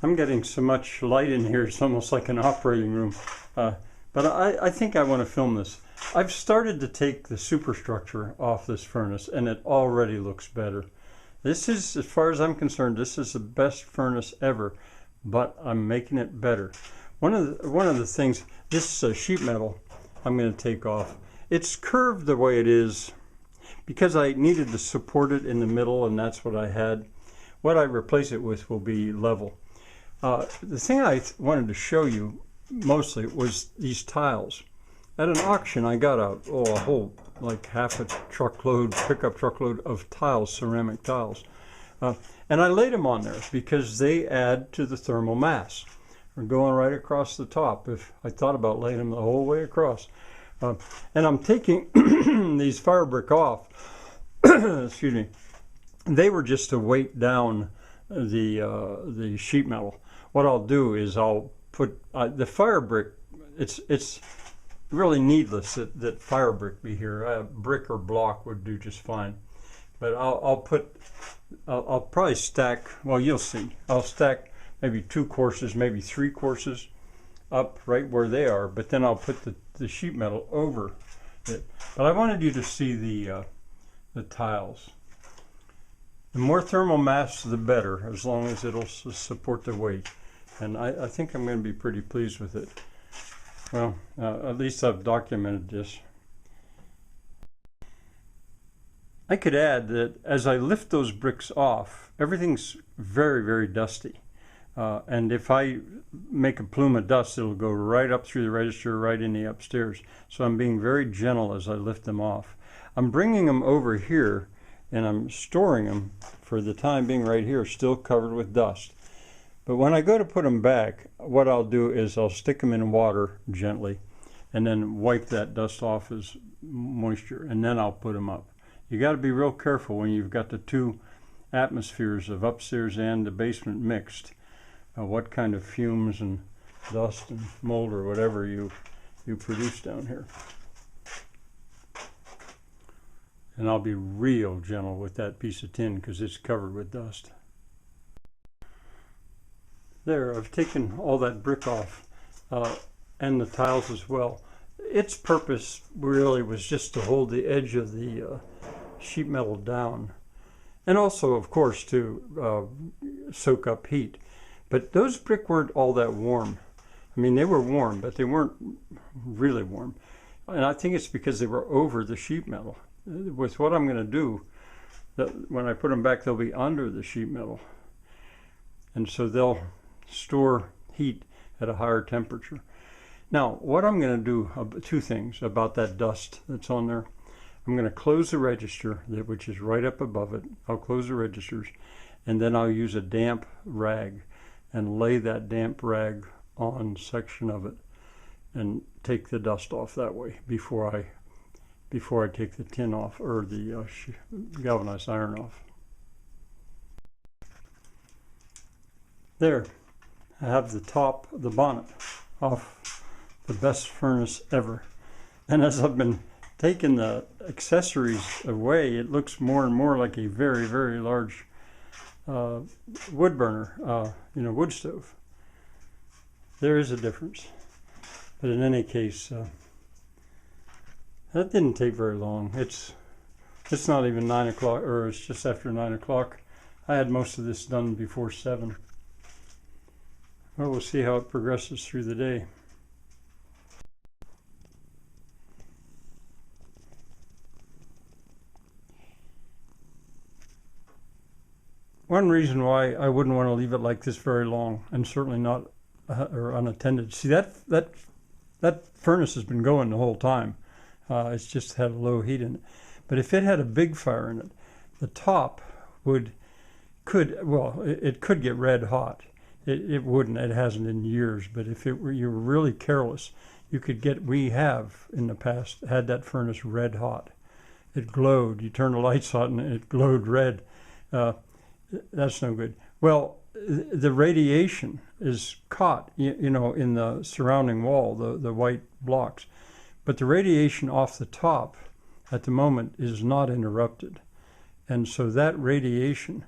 I'm getting so much light in here, it's almost like an operating room. But I think I want to film this. I've started to take the superstructure off this furnace, and it already looks better. This is, as far as I'm concerned, this is the best furnace ever, but I'm making it better. One of the things, this sheet metal, I'm going to take off. It's curved the way it is because I needed to support it in the middle, and that's what I had. What I replace it with will be level. The thing I wanted to show you mostly was these tiles. At an auction, I got a whole, like half a truckload, pickup truckload of tiles, ceramic tiles. And I laid them on there because they add to the thermal mass. We're going right across the top. If I thought about laying them the whole way across. And I'm taking these fire brick off. Excuse me. They were just to weight down the sheet metal. What I'll do is I'll put the fire brick. It's really needless that fire brick be here. Brick or block would do just fine. But I'll probably stack. Well, you'll see. I'll stack maybe 2 courses, maybe 3 courses up right where they are. But then I'll put the sheet metal over it. But I wanted you to see the tiles. The more thermal mass, the better, as long as it'll support the weight. And I think I'm going to be pretty pleased with it. Well, at least I've documented this. I could add that as I lift those bricks off, everything's very, very dusty. And if I make a plume of dust, it'll go right up through the register, right in the upstairs. So I'm being very gentle as I lift them off. I'm bringing them over here, and I'm storing them for the time being right here, still covered with dust. But when I go to put them back, what I'll do is I'll stick them in water gently and then wipe that dust off as moisture, and then I'll put them up. You got to be real careful when you've got the 2 atmospheres of upstairs and the basement mixed. What kind of fumes and dust and mold or whatever you produce down here. And I'll be real gentle with that piece of tin because it's covered with dust. There, I've taken all that brick off and the tiles as well. Its purpose really was just to hold the edge of the sheet metal down, and also, of course, to soak up heat. But those brick weren't all that warm. I mean, they were warm, but they weren't really warm. And I think it's because they were over the sheet metal. With what I'm going to do, when I put them back, they'll be under the sheet metal. And so they'll store heat at a higher temperature. Now, what I'm going to do, 2 things about that dust that's on there. I'm going to close the register, which is right up above it. I'll close the registers, and then I'll use a damp rag and lay that damp rag on section of it and take the dust off that way before I take the tin off, or the galvanized iron off. There, I have the top of the bonnet off the best furnace ever. And as I've been taking the accessories away, it looks more and more like a very, very large wood burner, wood stove. There is a difference. But in any case, that didn't take very long. It's not even 9 o'clock, or it's just after 9 o'clock. I had most of this done before 7. Well, we'll see how it progresses through the day. One reason why I wouldn't want to leave it like this very long, and certainly not or unattended. See, that furnace has been going the whole time. It's just had low heat in it. But if it had a big fire in it, the top it could get red hot. It wouldn't. It hasn't in years. But if you were really careless, you could get. We have in the past had that furnace red hot. It glowed. You turn the lights on and it glowed red. That's no good. Well, the radiation is caught, in the surrounding wall, the white blocks. But the radiation off the top at the moment is not interrupted. And so that radiation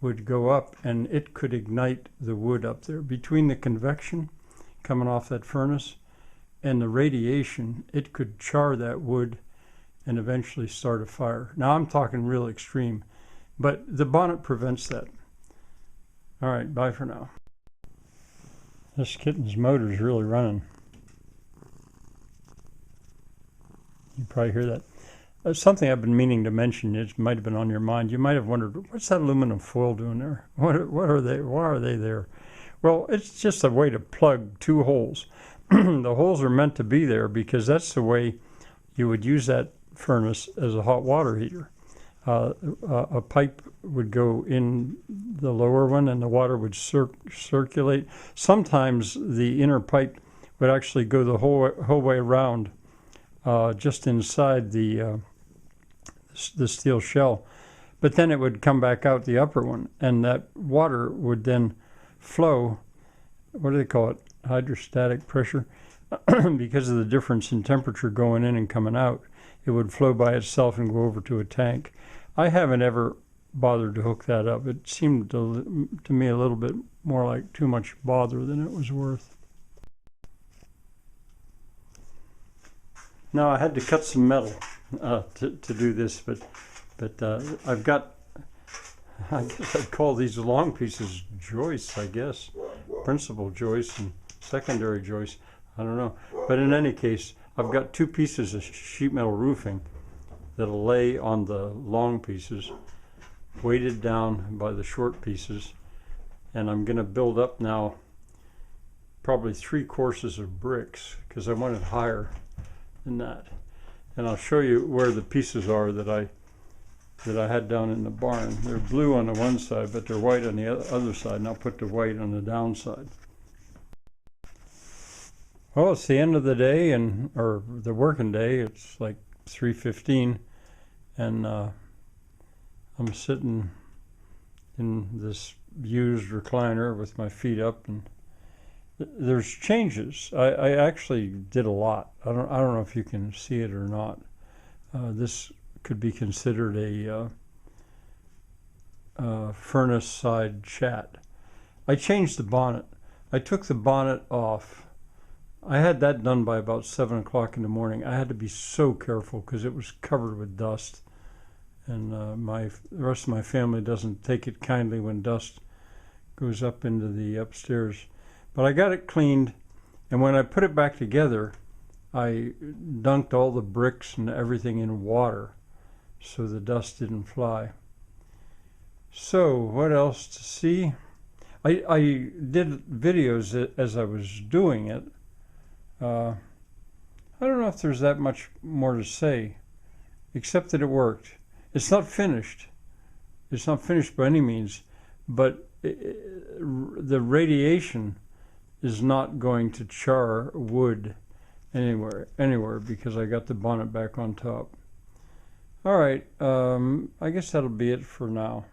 would go up and it could ignite the wood up there. Between the convection coming off that furnace and the radiation, it could char that wood and eventually start a fire. Now I'm talking real extreme, but the bonnet prevents that. All right, bye for now. This kitten's motor is really running. You probably hear that. Something I've been meaning to mention, it might have been on your mind. You might have wondered, what's that aluminum foil doing there? What are they? Why are they there? Well, it's just a way to plug two holes. The holes are meant to be there because that's the way you would use that furnace as a hot water heater. A pipe would go in the lower one and the water would circulate. Sometimes the inner pipe would actually go the whole way around, just inside the steel shell, but then it would come back out the upper one, and that water would then flow. What do they call it? Hydrostatic pressure. Because of the difference in temperature going in and coming out, it would flow by itself and go over to a tank. I haven't ever bothered to hook that up. It seemed to me a little bit more like too much bother than it was worth. Now I had to cut some metal to do this, but I've got, I guess I'd call these long pieces joists, I guess. Principal joists and secondary joists, I don't know. But in any case, I've got two pieces of sheet metal roofing that'll lay on the long pieces, weighted down by the short pieces. And I'm going to build up now probably 3 courses of bricks because I want it higher than that. And I'll show you where the pieces are that I had down in the barn. They're blue on the one side, but they're white on the other side, and I'll put the white on the downside. Well, it's the end of the day, or the working day. It's like 3:15, and I'm sitting in this used recliner with my feet up, and there's changes. I actually did a lot. I don't know if you can see it or not. This could be considered a furnace side chat. I changed the bonnet. I took the bonnet off. I had that done by about 7 o'clock in the morning. I had to be so careful because it was covered with dust, and the rest of my family doesn't take it kindly when dust goes up into the upstairs. But I got it cleaned, and when I put it back together, I dunked all the bricks and everything in water so the dust didn't fly. So what else to see? I did videos as I was doing it. I don't know if there's that much more to say, except that it worked. It's not finished. It's not finished by any means, but the radiation is not going to char wood anywhere because I got the bonnet back on top. All right, I guess that'll be it for now.